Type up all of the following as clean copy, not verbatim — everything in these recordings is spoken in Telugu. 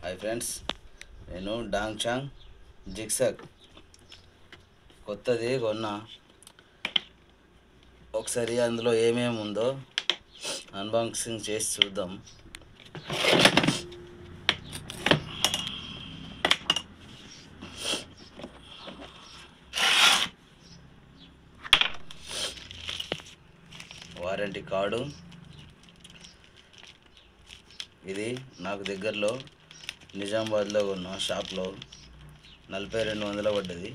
హాయ్ ఫ్రెండ్స్, నేను డాంగ్చాంగ్ జిగ్సాగ్ కొత్తది కొన్నా. ఒకసారి అందులో ఏమేమి ఉందో అన్బాక్సింగ్ చేసి చూద్దాం. వారంటీ కార్డు ఇది. నాకు దగ్గరలో నిజామాబాద్లో ఉన్న షాప్లో 4200 పడ్డది.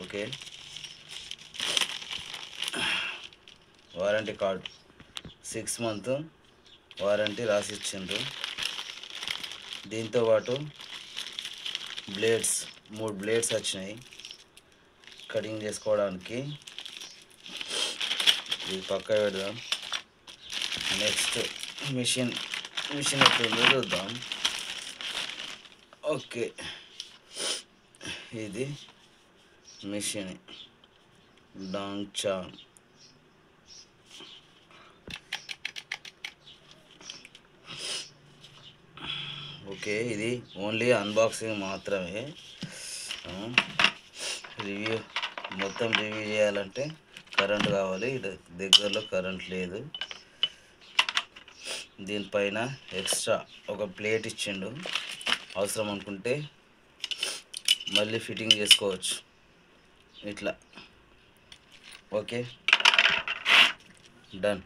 Okay, warranty card 6 months warranty రాసి ఇచ్చిండ్రు. దీంతోపాటు బ్లేడ్స్ 3 బ్లేడ్స్ వచ్చినాయి కటింగ్ చేసుకోవడానికి. ఇది పక్క పెడదాం. నెక్స్ట్ మిషన్ ఎట్లుందో చూద్దాం. ఓకే, ఇది మిషన్ డాంగ్చాంగ్. ఓకే, ఇది ఓన్లీ అన్బాక్సింగ్ మాత్రమే. రివ్యూ మొత్తం రివ్యూ చేయాలంటే కరెంట్ కావాలి. దగ్గరలో కరెంట్ లేదు. దీనిపైన ఎక్స్ట్రా ఒక ప్లేట్ ఇచ్చిండు. అవసరం అనుకుంటే మళ్ళీ ఫిట్టింగ్ చేసుకోవచ్చు ఇట్లా. Okay, done.